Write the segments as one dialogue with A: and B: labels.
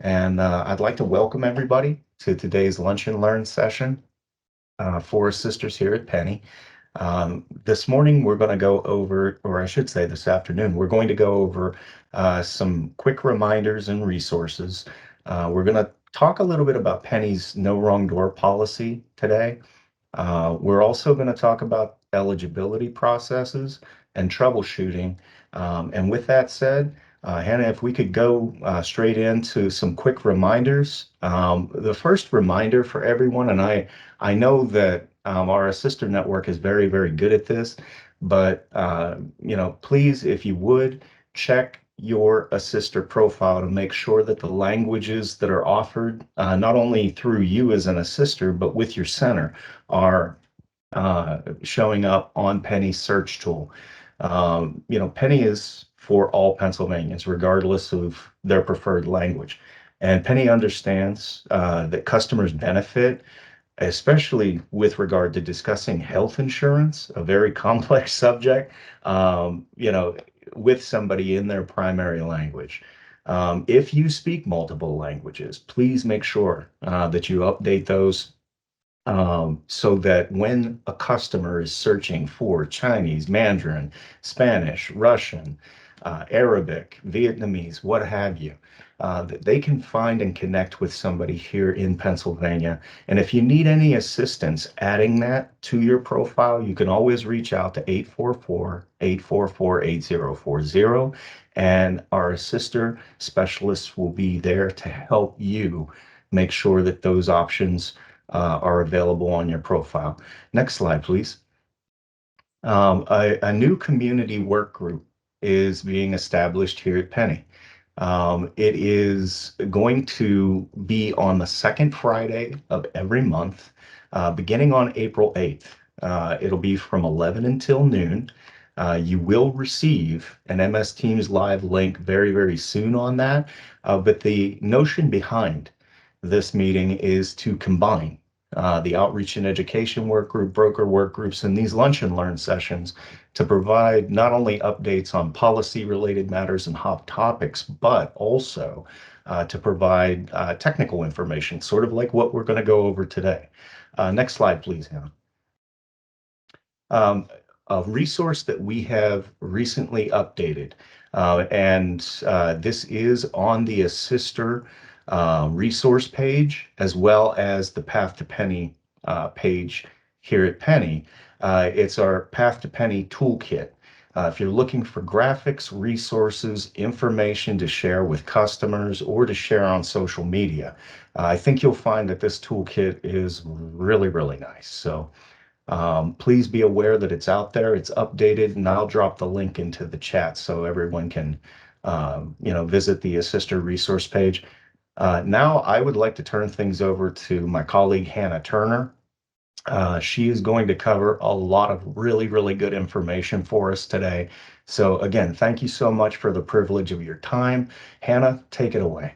A: And I'd like to welcome everybody to today's Lunch and Learn session for sisters here at Pennie. This morning, we're going to go over, or I should say this afternoon, we're going to go over some quick reminders and resources. We're going to talk a little bit about Pennie's no wrong door policy today. We're also going to talk about eligibility processes and troubleshooting. And with that said, Hannah, if we could go straight into some quick reminders. The first reminder for everyone, and I know that our sister network is very, very good at this, but please, if you would, check your assister profile to make sure that the languages that are offered, not only through you as an assister, but with your center, are showing up on Pennie's search tool. Pennie is for all Pennsylvanians, regardless of their preferred language. And Pennie understands that customers benefit, especially with regard to discussing health insurance, a very complex subject, with somebody in their primary language. If you speak multiple languages, please make sure that you update those so that when a customer is searching for Chinese, Mandarin, Spanish, Russian, Arabic, Vietnamese, what have you, that they can find and connect with somebody here in Pennsylvania. And if you need any assistance adding that to your profile, you can always reach out to 844-844-8040, and our sister specialists will be there to help you make sure that those options are available on your profile. Next slide, please. A new community work group is being established here at Pennie. It is going to be on the second Friday of every month, beginning on April 8th. It'll be from 11 until noon. You will receive an MS Teams Live link very, very soon on that. But the notion behind this meeting is to combine the outreach and education work group, broker work groups, and these lunch and learn sessions to provide not only updates on policy related matters and hot topics, but also to provide technical information, sort of like what we're going to go over today. Next slide, please, Hannah. A resource that we have recently updated, and this is on the Assister resource page, as well as the Path to Pennie page here at Pennie. It's our Path to Pennie toolkit. If you're looking for graphics, resources, information to share with customers or to share on social media, I think you'll find that this toolkit is really, really nice. So please be aware that it's out there, it's updated, and I'll drop the link into the chat so everyone can, visit the Assister resource page. Now I would like to turn things over to my colleague, Hannah Turner. She is going to cover a lot of really, really good information for us today. So again, thank you so much for the privilege of your time. Hannah, take it away.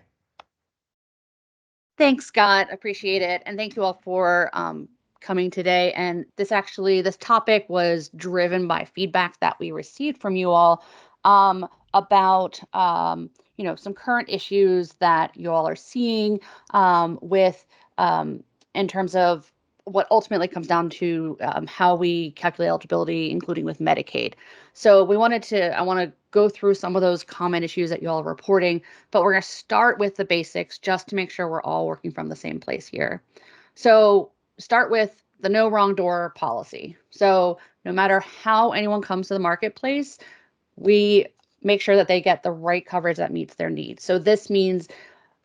B: Thanks, Scott. Appreciate it. And thank you all for coming today. And this topic was driven by feedback that we received from you all about some current issues that you all are seeing with in terms of what ultimately comes down to how we calculate eligibility, including with Medicaid. So I want to go through some of those common issues that you all are reporting, but we're going to start with the basics just to make sure we're all working from the same place here. So start with the no wrong door policy. So no matter how anyone comes to the marketplace, we make sure that they get the right coverage that meets their needs. So this means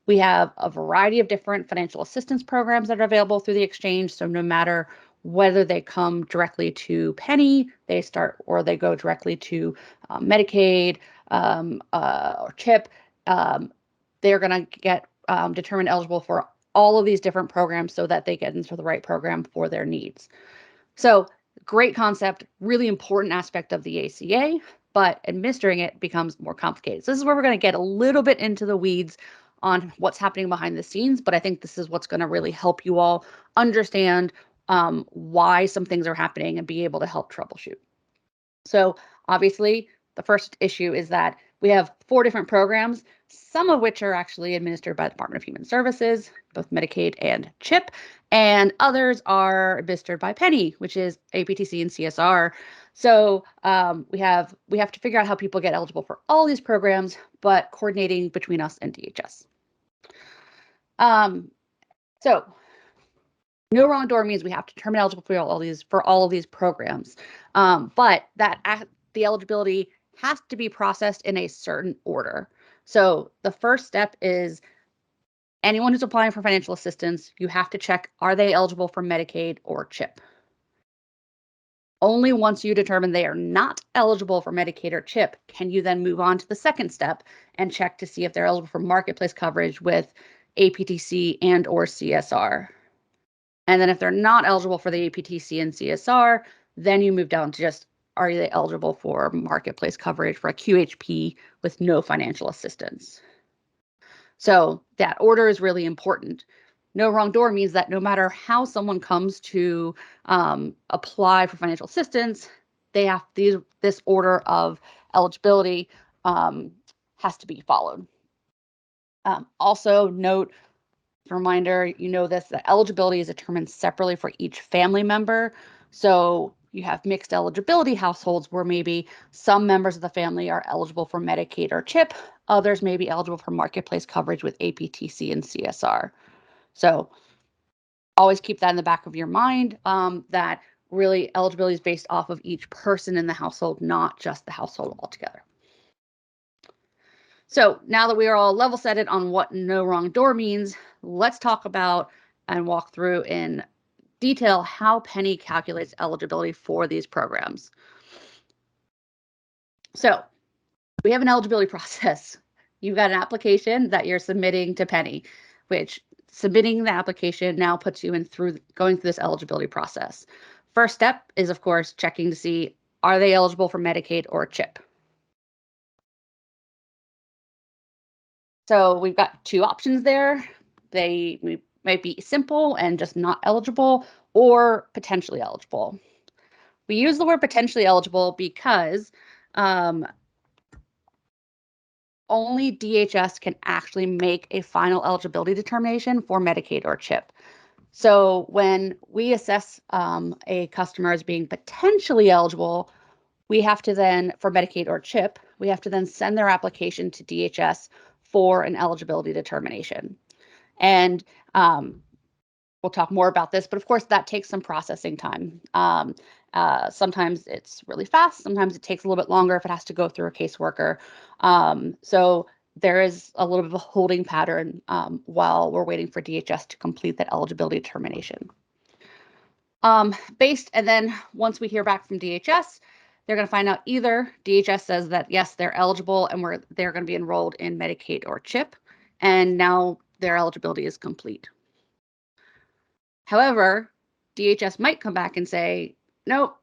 B: we have a variety of different financial assistance programs that are available through the exchange. So no matter whether they come directly to Pennie, they go directly to Medicaid or CHIP, they're going to get determined eligible for all of these different programs so that they get into the right program for their needs. So great concept, really important aspect of the ACA, but administering it becomes more complicated. So this is where we're going to get a little bit into the weeds on what's happening behind the scenes, but I think this is what's going to really help you all understand why some things are happening and be able to help troubleshoot. So obviously, the first issue is that we have 4 different programs, some of which are actually administered by the Department of Human Services, both Medicaid and CHIP, and others are administered by Pennie, which is APTC and CSR. So we have to figure out how people get eligible for all these programs, but coordinating between us and DHS. So no wrong door means we have to determine eligible for all of these programs, but the eligibility has to be processed in a certain order. So the first step is anyone who's applying for financial assistance, you have to check, are they eligible for Medicaid or CHIP? Only once you determine they are not eligible for Medicaid or CHIP can you then move on to the second step and check to see if they're eligible for marketplace coverage with APTC and or CSR. And then if they're not eligible for the APTC and CSR, then you move down to just, are they eligible for marketplace coverage for a QHP with no financial assistance? So that order is really important. No wrong door means that no matter how someone comes to apply for financial assistance, they have this order of eligibility has to be followed. Also note, reminder, you know this, that eligibility is determined separately for each family member. So you have mixed eligibility households where maybe some members of the family are eligible for Medicaid or CHIP, others may be eligible for marketplace coverage with APTC and CSR. So always keep that in the back of your mind, that really eligibility is based off of each person in the household, not just the household altogether. So now that we are all level setted on what no wrong door means, let's talk about and walk through in detail how Pennie calculates eligibility for these programs. So we have an eligibility process. You've got an application that you're submitting to Pennie, which submitting the application now puts you going through this eligibility process. First step is, of course, checking to see, are they eligible for Medicaid or CHIP? So we've got 2 options there. They might be simple and just not eligible, or potentially eligible. We use the word potentially eligible because only DHS can actually make a final eligibility determination for Medicaid or CHIP. So when we assess a customer as being potentially eligible, we have to then, for Medicaid or CHIP, we have to then send their application to DHS for an eligibility determination. And we'll talk more about this, but of course that takes some processing time. Sometimes it's really fast, sometimes it takes a little bit longer if it has to go through a caseworker. So there is a little bit of a holding pattern while we're waiting for DHS to complete that eligibility determination. And then once we hear back from DHS, they're going to find out either DHS says that, yes, they're eligible and they're going to be enrolled in Medicaid or CHIP, and now their eligibility is complete. However, DHS might come back and say, nope,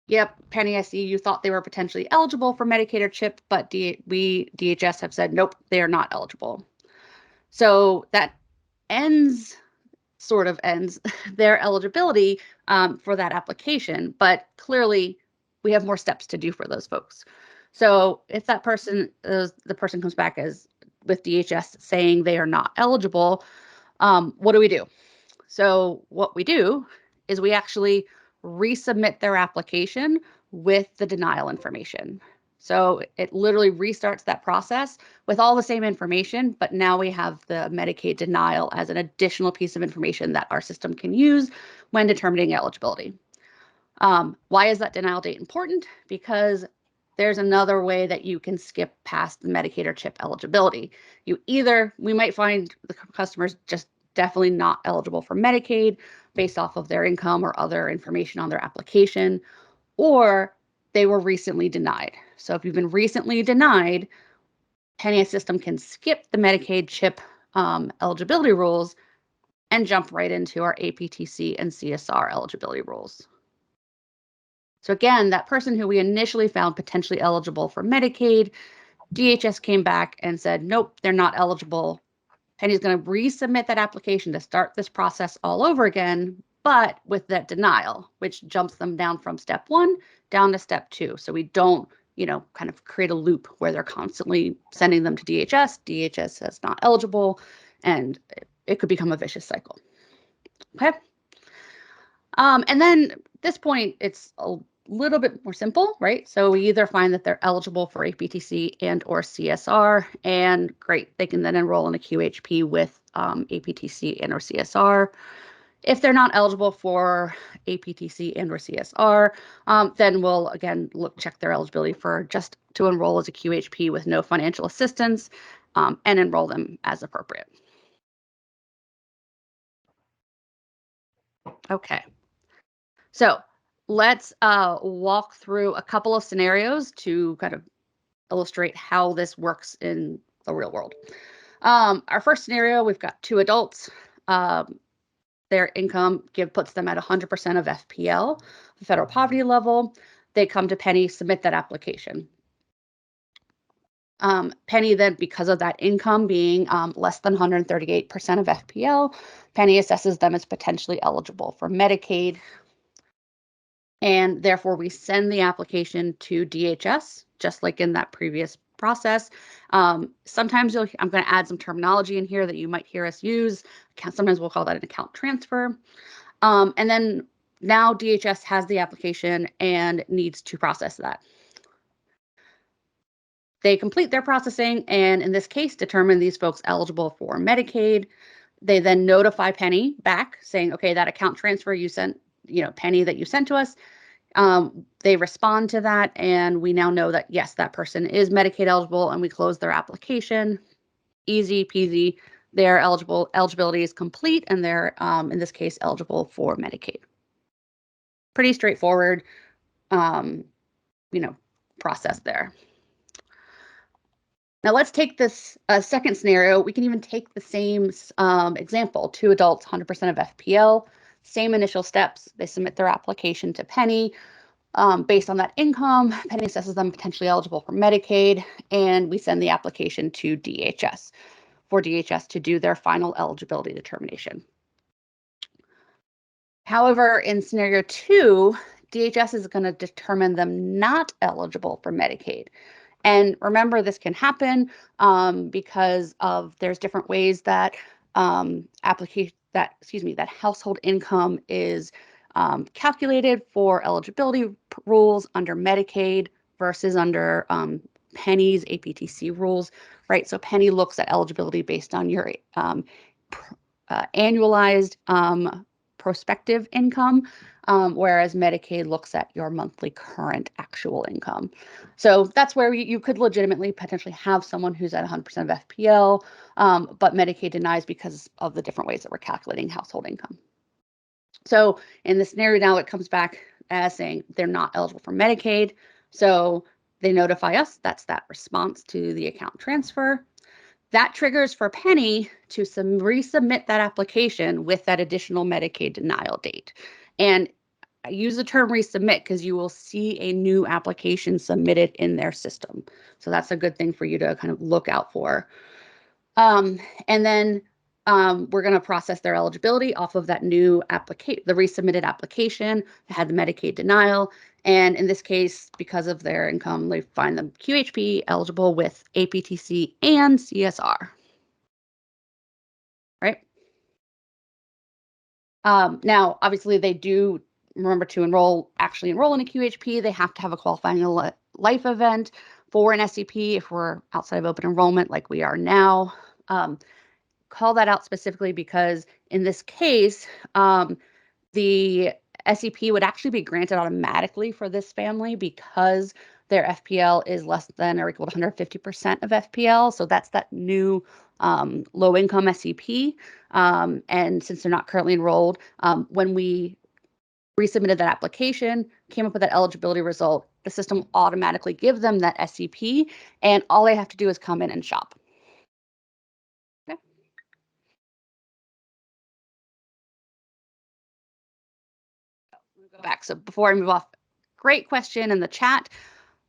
B: yep, Pennie, I see you thought they were potentially eligible for Medicaid or CHIP, but DHS have said, nope, they are not eligible. So that sort of ends their eligibility for that application, but clearly we have more steps to do for those folks. So if that person, the person comes back with DHS saying they are not eligible, what do we do? So what we do is we actually resubmit their application with the denial information. So it literally restarts that process with all the same information, but now we have the Medicaid denial as an additional piece of information that our system can use when determining eligibility. Why is that denial date important? Because there's another way that you can skip past the Medicaid or CHIP eligibility. We might find the customers just definitely not eligible for Medicaid based off of their income or other information on their application, or they were recently denied. So if you've been recently denied, Pennie system can skip the Medicaid CHIP eligibility rules and jump right into our APTC and CSR eligibility rules. So again, that person who we initially found potentially eligible for Medicaid, DHS came back and said, nope, they're not eligible. Pennie's going to resubmit that application to start this process all over again, but with that denial, which jumps them down from step 1 down to step 2. So we don't kind of create a loop where they're constantly sending them to DHS. DHS is not eligible, and it could become a vicious cycle. Okay. And then at this point, it's a little bit more simple, right? So we either find that they're eligible for APTC and or CSR, and great, they can then enroll in a QHP with APTC and or CSR. If they're not eligible for APTC and or CSR, then we'll again check their eligibility for just to enroll as a QHP with no financial assistance, and enroll them as appropriate. Okay. So let's walk through a couple of scenarios to kind of illustrate how this works in the real world. Our first scenario, we've got two adults. Their income puts them at 100% of FPL, the federal poverty level. They come to Pennie, submit that application. Pennie then, because of that income being less than 138% of FPL, Pennie assesses them as potentially eligible for Medicaid. And therefore, we send the application to DHS, just like in that previous process. Sometimes I'm going to add some terminology in here that you might hear us use. Sometimes we'll call that an account transfer. And then now DHS has the application and needs to process that. They complete their processing and in this case, determine these folks eligible for Medicaid. They then notify Pennie back saying, okay, that account transfer you sent, Pennie that you sent to us, they respond to that, and we now know that, yes, that person is Medicaid eligible, and we close their application. Easy peasy. Their eligibility is complete, and they're, in this case, eligible for Medicaid. Pretty straightforward, process there. Now let's take this second scenario. We can even take the same example, two adults, 100% of FPL, same initial steps. They submit their application to Pennie. Based on that income, Pennie assesses them potentially eligible for Medicaid, and we send the application to DHS for DHS to do their final eligibility determination. However, in scenario 2, DHS is going to determine them not eligible for Medicaid. And remember, this can happen because there's different ways that that household income is calculated for eligibility rules under Medicaid versus under Pennie's APTC rules, right? So Pennie looks at eligibility based on your annualized prospective income, whereas Medicaid looks at your monthly current actual income. So that's where you could legitimately potentially have someone who's at 100% of FPL, but Medicaid denies because of the different ways that we're calculating household income. So in this scenario now, it comes back as saying they're not eligible for Medicaid. So they notify us. That's that response to the account transfer. That triggers for Pennie to resubmit that application with that additional Medicaid denial date. And I use the term resubmit because you will see a new application submitted in their system. So that's a good thing for you to kind of look out for. And then we're going to process their eligibility off of that new application, the resubmitted application that had the Medicaid denial. And in this case, because of their income, they find them QHP eligible with APTC and CSR. Right? Now, obviously, they do remember to actually enroll in a QHP. They have to have a qualifying life event for an SEP if we're outside of open enrollment like we are now. Call that out specifically because in this case, the SEP would actually be granted automatically for this family because their FPL is less than or equal to 150% of FPL. So that's that new low income SEP. And since they're not currently enrolled, when we resubmitted that application, came up with that eligibility result, the system automatically gives them that SEP, and all they have to do is come in and shop. Okay. Go back. So before I move off, great question in the chat.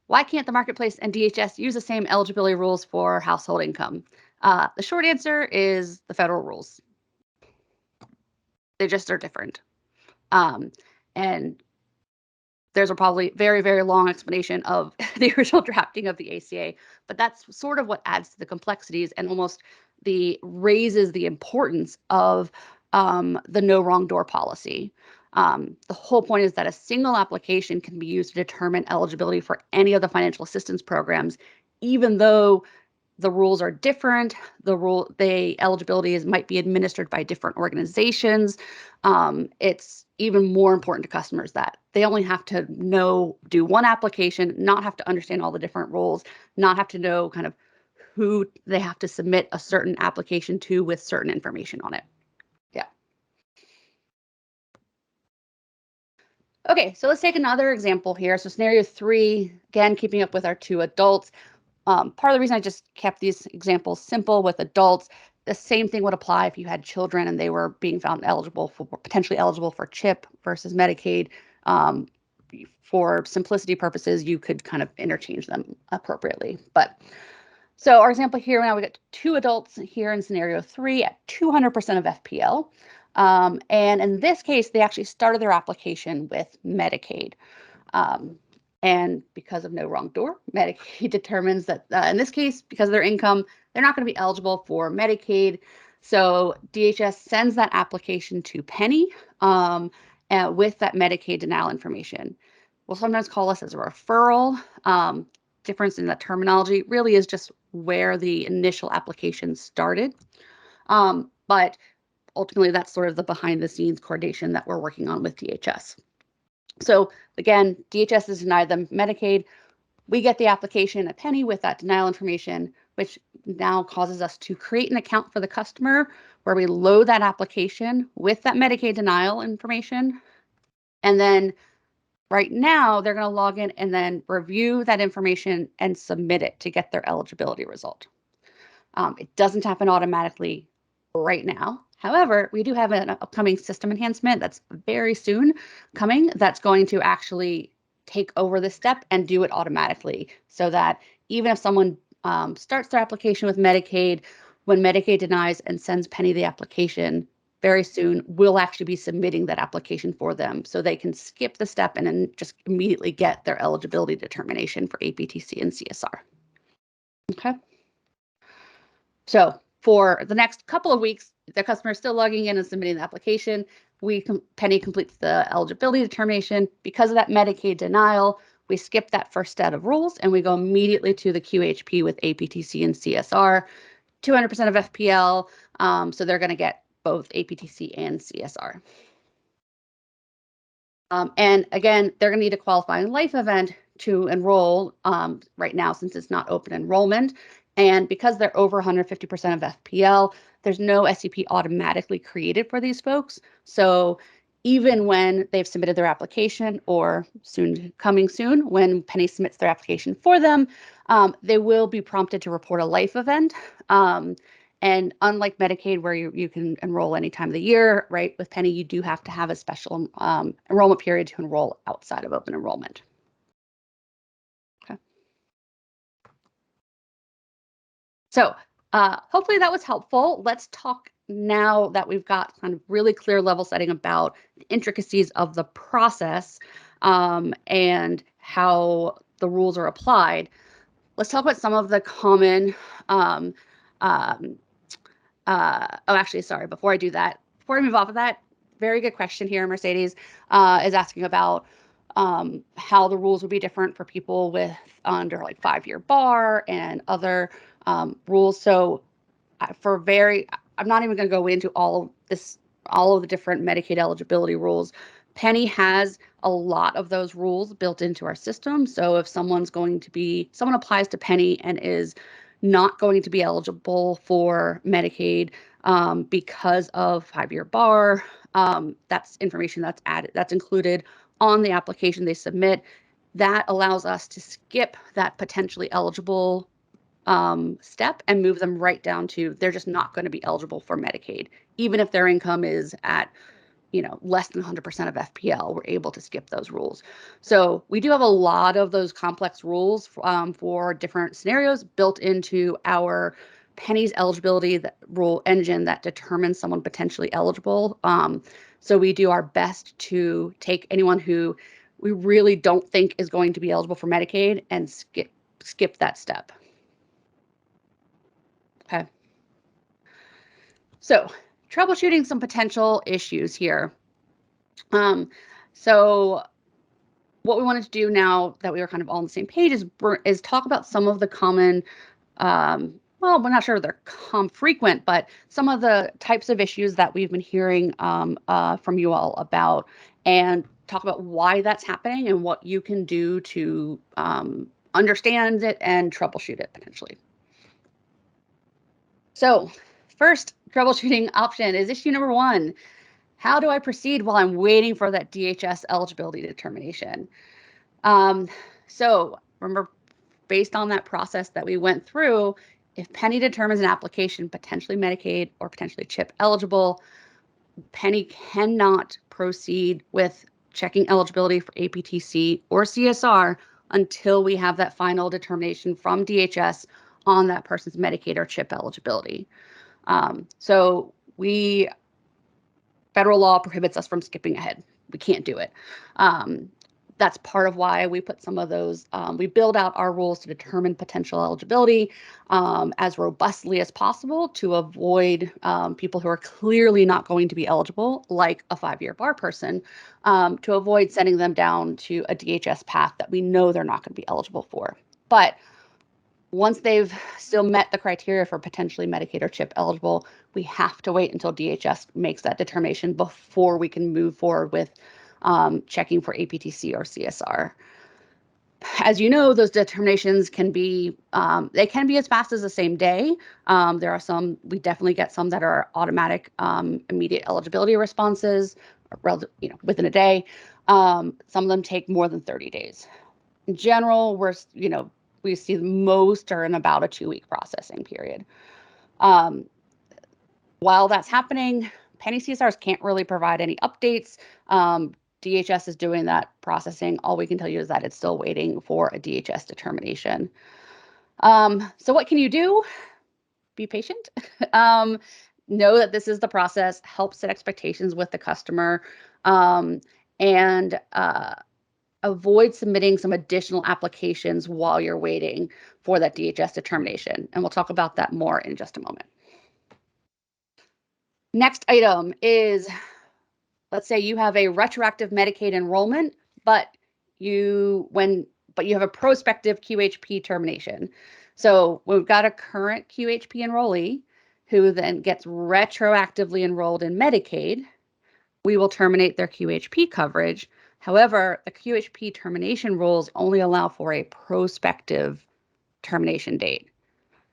B: Why can't the marketplace and DHS use the same eligibility rules for household income? The short answer is the federal rules. They just are different. And there's a probably very, very long explanation of the original drafting of the ACA, but that's sort of what adds to the complexities and almost raises the importance of the no wrong door policy. The whole point is that a single application can be used to determine eligibility for any of the financial assistance programs, even though the rules are different. The eligibility might be administered by different organizations. It's even more important to customers that they only have to do one application, not have to understand all the different rules, not have to know kind of who they have to submit a certain application to with certain information on it. Yeah. Okay, so let's take another example here. So scenario 3, again, keeping up with our 2 adults. Part of the reason I just kept these examples simple with adults, the same thing would apply if you had children and they were being found potentially eligible for CHIP versus Medicaid. For simplicity purposes, you could kind of interchange them appropriately. But so our example here, now we got 2 adults here in scenario 3 at 200% of FPL. And in this case, they actually started their application with Medicaid. And because of no wrong door, Medicaid determines that in this case, because of their income, they're not going to be eligible for Medicaid. So DHS sends that application to Pennie with that Medicaid denial information. We'll sometimes call this as a referral. Difference in the terminology really is just where the initial application started. But ultimately, that's sort of the behind the scenes coordination that we're working on with DHS. So again, DHS has denied them Medicaid. We get the application at Pennie with that denial information, which now causes us to create an account for the customer where we load that application with that Medicaid denial information. And then right now, they're going to log in and then review that information and submit it to get their eligibility result. It doesn't happen automatically right now. However, we do have an upcoming system enhancement that's very soon coming that's going to actually take over this step and do it automatically so that even if someone starts their application with Medicaid, when Medicaid denies and sends Pennie the application, very soon we'll actually be submitting that application for them so they can skip the step and then just immediately get their eligibility determination for APTC and CSR. Okay. So for the next couple of weeks, the customer is still logging in and submitting the application. Pennie completes the eligibility determination. Because of that Medicaid denial, we skip that first set of rules and we go immediately to the QHP with APTC and CSR, 200% of FPL. So they're going to get both APTC and CSR. And again, they're going to need a qualifying life event to enroll right now since it's not open enrollment. And because they're over 150% of FPL, there's no SEP automatically created for these folks. So even when they've submitted their application or coming soon, when Pennie submits their application for them, they will be prompted to report a life event. And unlike Medicaid, where you can enroll any time of the year, right, with Pennie, you do have to have a special enrollment period to enroll outside of open enrollment. Okay. So hopefully that was helpful. Let's talk now that we've got kind of really clear level setting about the intricacies of the process and how the rules are applied. Let's talk about some of the common actually, sorry, before I do that, before I move off of that, very good question here, Mercedes is asking about how the rules would be different for people with under like 5-year bar and other rules. So I'm not even going to go into all of the different Medicaid eligibility rules. Pennie has a lot of those rules built into our system. So if someone applies to Pennie and is not going to be eligible for Medicaid because of 5-year bar, that's information that's included on the application they submit. That allows us to skip that potentially eligible step and move them right down to they're just not going to be eligible for Medicaid, even if their income is at less than 100% of FPL. We're able to skip those rules. So we do have a lot of those complex rules for different scenarios built into our Pennie's eligibility rule engine that determines someone potentially eligible. So we do our best to take anyone who we really don't think is going to be eligible for Medicaid and skip that step. Okay. So troubleshooting some potential issues here. So what we wanted to do now that we were kind of all on the same page is talk about some of the common, well, we're not sure they're frequent, but some of the types of issues that we've been hearing from you all about, and talk about why that's happening and what you can do to understand it and troubleshoot it potentially. So first troubleshooting option is issue number 1. How do I proceed while I'm waiting for that DHS eligibility determination? So remember, based on that process that we went through, if Pennie determines an application potentially Medicaid or potentially CHIP eligible, Pennie cannot proceed with checking eligibility for APTC or CSR until we have that final determination from DHS on that person's Medicaid or CHIP eligibility. So federal law prohibits us from skipping ahead. We can't do it. That's part of why we put some of those, we build out our rules to determine potential eligibility as robustly as possible to avoid people who are clearly not going to be eligible, like a 5-year bar person, to avoid sending them down to a DHS path that we know they're not going to be eligible for. But once they've still met the criteria for potentially Medicaid or CHIP eligible, we have to wait until DHS makes that determination before we can move forward with checking for APTC or CSR. As you know, those determinations can be, they can be as fast as the same day. There are some, we definitely get some that are automatic immediate eligibility responses, within a day. Some of them take more than 30 days. In general, we see most are in about a 2-week processing period. While that's happening, Pennie CSRs can't really provide any updates. DHS is doing that processing. All we can tell you is that it's still waiting for a DHS determination. So what can you do? Be patient. Know that this is the process. Help set expectations with the customer, and avoid submitting some additional applications while you're waiting for that DHS determination. And we'll talk about that more in just a moment. Next item is, let's say you have a retroactive Medicaid enrollment, but you have a prospective QHP termination. So we've got a current QHP enrollee who then gets retroactively enrolled in Medicaid. We will terminate their QHP coverage. However, the QHP termination rules only allow for a prospective termination date.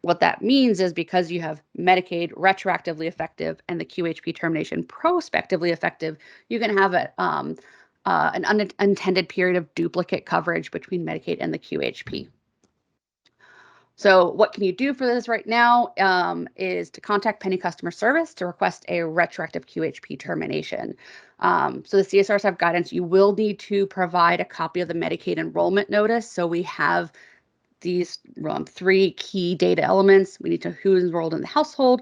B: What that means is because you have Medicaid retroactively effective and the QHP termination prospectively effective, you can have an unintended period of duplicate coverage between Medicaid and the QHP. So what can you do for this right now is to contact Pennie customer service to request a retroactive QHP termination. So the CSRs have guidance. You will need to provide a copy of the Medicaid enrollment notice. So we have these 3 key data elements. We need to who's enrolled in the household,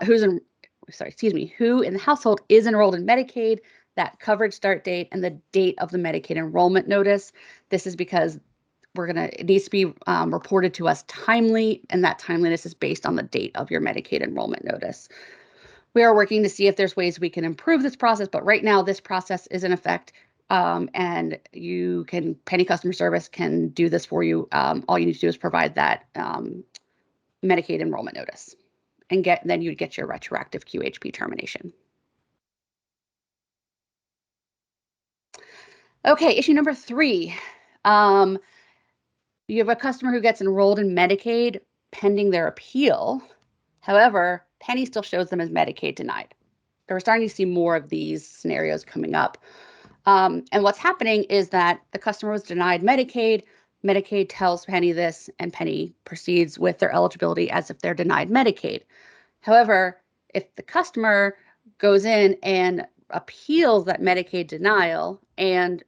B: who in the household is enrolled in Medicaid, that coverage start date, and the date of the Medicaid enrollment notice. This is because it needs to be reported to us timely, and that timeliness is based on the date of your Medicaid enrollment notice. We are working to see if there's ways we can improve this process, but right now this process is in effect, and Pennie customer service can do this for you. All you need to do is provide that Medicaid enrollment notice, and then you'd get your retroactive QHP termination. Okay, issue number 3. You have a customer who gets enrolled in Medicaid pending their appeal. However, Pennie still shows them as Medicaid denied. We're starting to see more of these scenarios coming up. And what's happening is that the customer was denied Medicaid. Medicaid tells Pennie this, and Pennie proceeds with their eligibility as if they're denied Medicaid. However, if the customer goes in and appeals that Medicaid denial and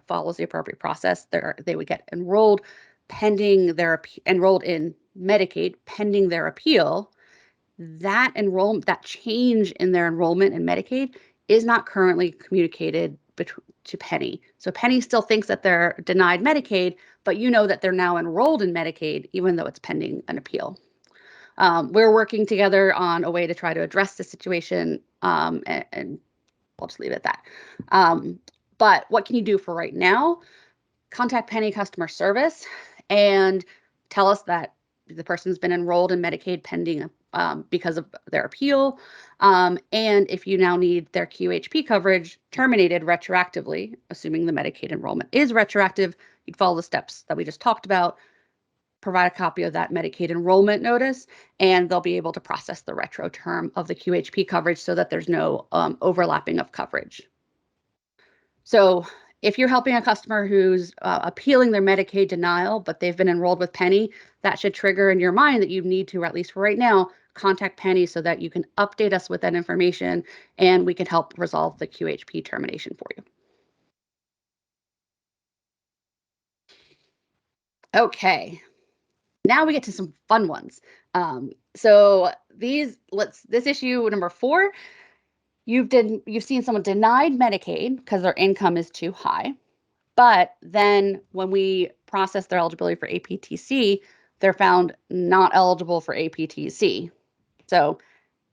B: follows the appropriate process, they would get enrolled enrolled in Medicaid pending their appeal. That change in their enrollment in Medicaid is not currently communicated to Pennie. So Pennie still thinks that they're denied Medicaid, but you know that they're now enrolled in Medicaid, even though it's pending an appeal. We're working together on a way to try to address the situation, and I'll just leave it at that. But what can you do for right now? Contact Pennie customer service and tell us that the person's been enrolled in Medicaid pending because of their appeal. And if you now need their QHP coverage terminated retroactively, assuming the Medicaid enrollment is retroactive, you'd follow the steps that we just talked about, provide a copy of that Medicaid enrollment notice, and they'll be able to process the retro term of the QHP coverage so that there's no overlapping of coverage. So if you're helping a customer who's appealing their Medicaid denial, but they've been enrolled with Pennie, that should trigger in your mind that you need to, or at least for right now, contact Pennie so that you can update us with that information and we can help resolve the QHP termination for you. Okay, now we get to some fun ones. So this issue number 4, you've seen someone denied Medicaid because their income is too high. But then when we process their eligibility for APTC, they're found not eligible for APTC. So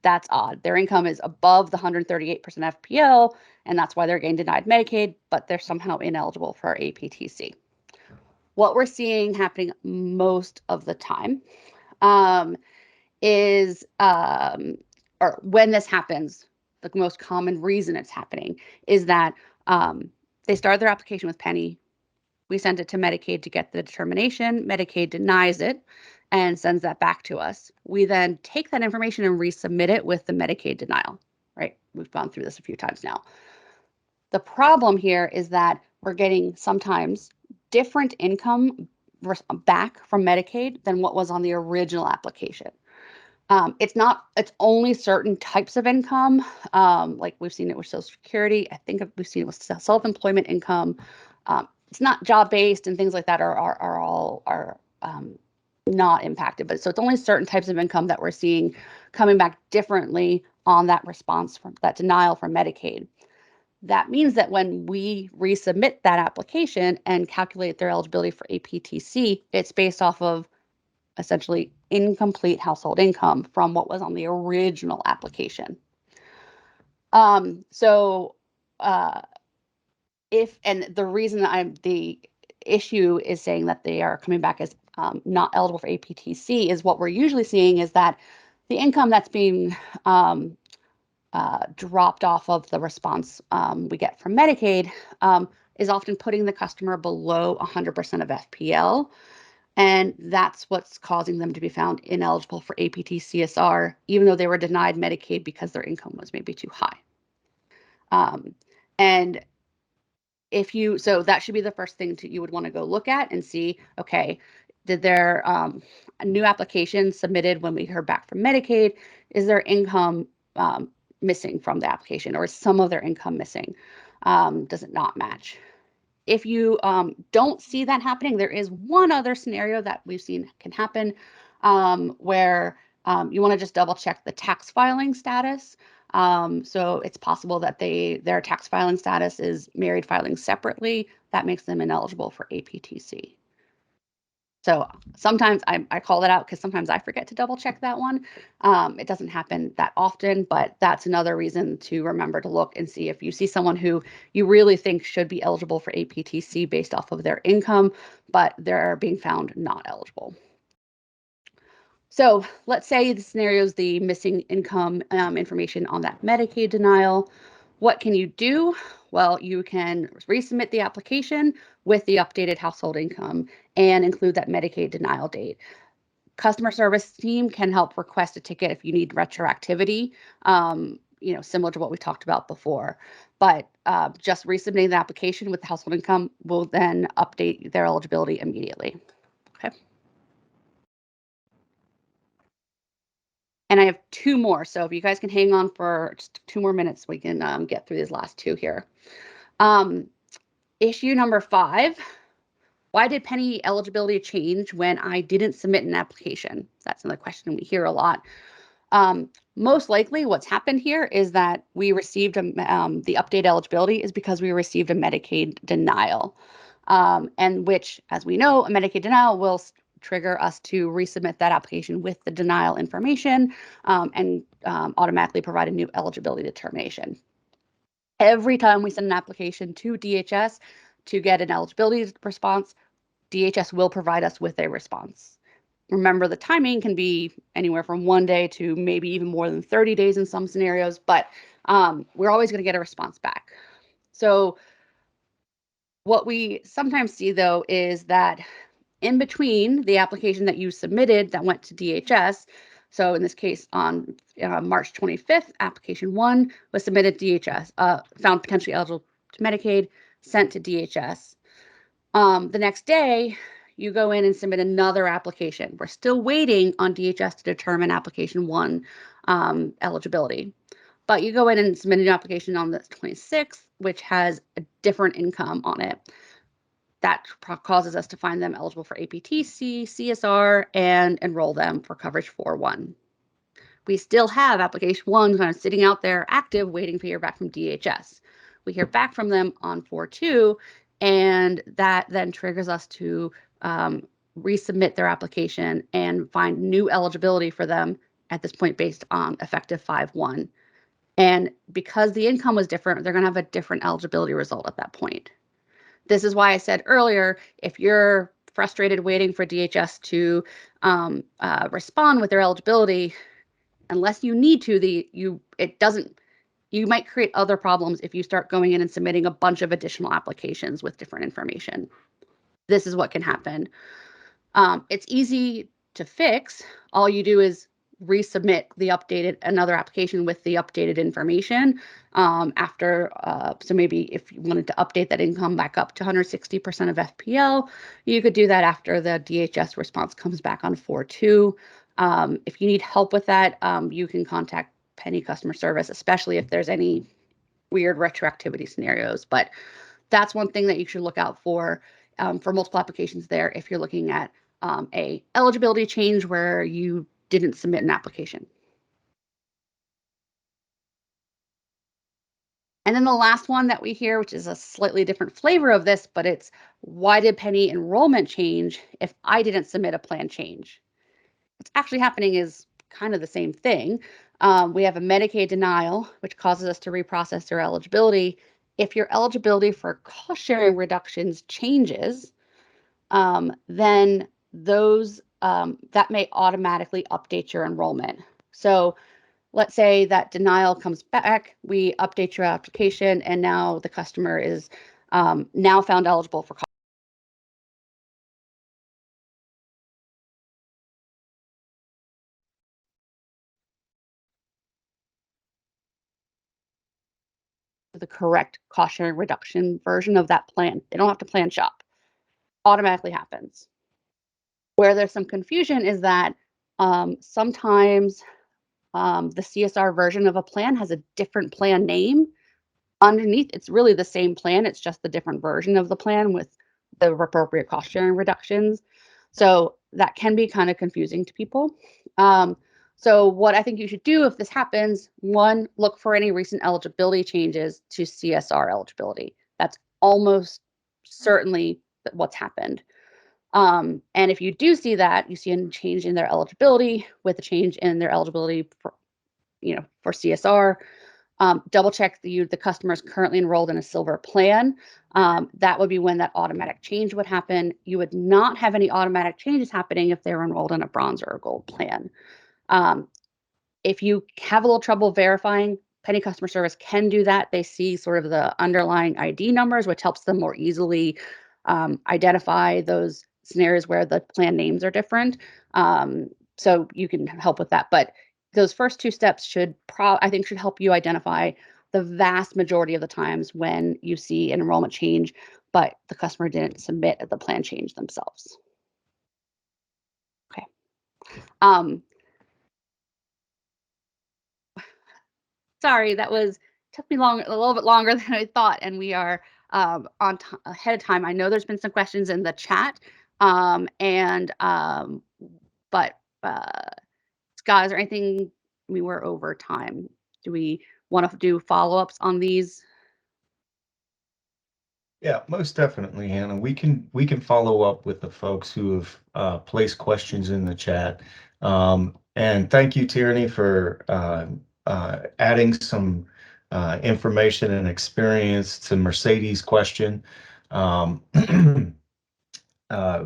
B: that's odd. Their income is above the 138% FPL, and that's why they're getting denied Medicaid, but they're somehow ineligible for APTC. What we're seeing happening most of the time is, or when this happens, the most common reason it's happening is that they start their application with Pennie. We send it to Medicaid to get the determination. Medicaid denies it and sends that back to us. We then take that information and resubmit it with the Medicaid denial, right? We've gone through this a few times now. The problem here is that we're getting sometimes different income back from Medicaid than what was on the original application. It's only certain types of income. Like we've seen it with Social Security. I think we've seen it with self-employment income. It's not job-based and things like that are all not impacted. But so it's only certain types of income that we're seeing coming back differently on that response from that denial from Medicaid. That means that when we resubmit that application and calculate their eligibility for APTC, it's based off of essentially incomplete household income from what was on the original application. The reason the issue is saying that they are coming back as not eligible for APTC is what we're usually seeing is that the income that's being dropped off of the response we get from Medicaid is often putting the customer below 100% of FPL. And that's what's causing them to be found ineligible for APT-CSR, even though they were denied Medicaid because their income was maybe too high. So that should be the first thing you would want to go look at and see, okay, did their new application submitted when we heard back from Medicaid, is their income missing from the application, or is some of their income missing? Does it not match? If you don't see that happening, there is one other scenario that we've seen can happen where you want to just double check the tax filing status. So it's possible that their tax filing status is married filing separately. That makes them ineligible for APTC. So sometimes I call that out because sometimes I forget to double check that one. It doesn't happen that often, but that's another reason to remember to look and see if you see someone who you really think should be eligible for APTC based off of their income, but they're being found not eligible. So let's say the scenario is the missing income information on that Medicaid denial. What can you do? Well, you can resubmit the application with the updated household income and include that Medicaid denial date. Customer service team can help request a ticket if you need retroactivity, similar to what we talked about before. But just resubmitting the application with the household income will then update their eligibility immediately. Okay. And I have 2 more, so if you guys can hang on for just 2 more minutes, we can get through these last 2 here. Issue number 5, why did Pennie eligibility change when I didn't submit an application? That's another question we hear a lot. Most likely what's happened here is that we received the update eligibility is because we received a Medicaid denial, and which, as we know, a Medicaid denial will trigger us to resubmit that application with the denial information and automatically provide a new eligibility determination. Every time we send an application to DHS to get an eligibility response, DHS will provide us with a response. Remember, the timing can be anywhere from 1 day to maybe even more than 30 days in some scenarios, but we're always going to get a response back. So what we sometimes see, though, is that in between the application that you submitted that went to DHS, so in this case on March 25th, application 1 was submitted to DHS, found potentially eligible to Medicaid, sent to DHS. The next day, you go in and submit another application. We're still waiting on DHS to determine application 1 eligibility. But you go in and submit an application on the 26th, which has a different income on it. That causes us to find them eligible for APTC, CSR, and enroll them for coverage 4-1. We still have application 1 kind of sitting out there active, waiting to hear back from DHS. We hear back from them on 4-2, and that then triggers us to resubmit their application and find new eligibility for them at this point based on effective 5-1. And because the income was different, they're going to have a different eligibility result at that point. This is why I said earlier, if you're frustrated waiting for DHS to respond with their eligibility, unless you need to, you might create other problems if you start going in and submitting a bunch of additional applications with different information. This is what can happen. It's easy to fix. All you do is resubmit another application with the updated information after. So maybe if you wanted to update that income back up to 160% of FPL, you could do that after the DHS response comes back on 4-2. If you need help with that, you can contact Pennie customer service, especially if there's any weird retroactivity scenarios. But that's one thing that you should look out for multiple applications there if you're looking at a eligibility change where you didn't submit an application. And then the last one that we hear, which is a slightly different flavor of this, but it's why did Pennie enrollment change if I didn't submit a plan change? What's actually happening is kind of the same thing. We have a Medicaid denial, which causes us to reprocess their eligibility. If your eligibility for cost sharing reductions changes, then that may automatically update your enrollment. So let's say that denial comes back, we update your application, and now the customer is now found eligible for the correct cost sharing reduction version of that plan. They don't have to plan shop. Automatically happens. Where there's some confusion is that sometimes the CSR version of a plan has a different plan name. Underneath, it's really the same plan. It's just the different version of the plan with the appropriate cost sharing reductions. So that can be kind of confusing to people. So what I think you should do if this happens, 1, look for any recent eligibility changes to CSR eligibility. That's almost certainly what's happened. And if you do see that, you see a change in their eligibility with a change in their eligibility for CSR, double check the customer is currently enrolled in a silver plan. That would be when that automatic change would happen. You would not have any automatic changes happening if they're enrolled in a bronze or a gold plan. If you have a little trouble verifying, Pennie customer service can do that. They see sort of the underlying ID numbers, which helps them more easily identify those scenarios where the plan names are different. So you can help with that. But those first 2 steps should help you identify the vast majority of the times when you see an enrollment change, but the customer didn't submit the plan change themselves. Okay. Sorry, took me a little bit longer than I thought, and we are ahead of time. I know there's been some questions in the chat, but Scott, is there anything we're over time. Do we want to do follow-ups on these?
A: Yeah, most definitely, Hannah. We can follow up with the folks who have placed questions in the chat. And thank you, Tierney, for adding some information and experience to Mercedes' question. Um,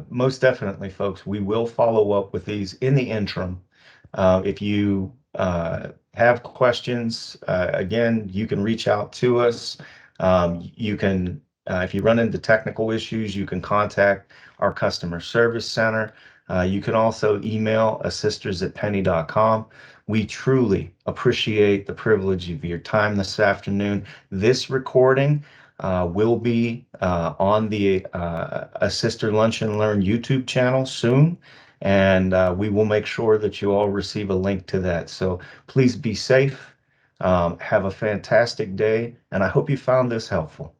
A: most definitely, folks, we will follow up with these in the interim. If you have questions, again, you can reach out to us. You can, if you run into technical issues, you can contact our customer service center. You can also email assisters@pennie.com. We truly appreciate the privilege of your time this afternoon. This recording will be on the A Sister Lunch and Learn YouTube channel soon, and we will make sure that you all receive a link to that. So please be safe, have a fantastic day, and I hope you found this helpful.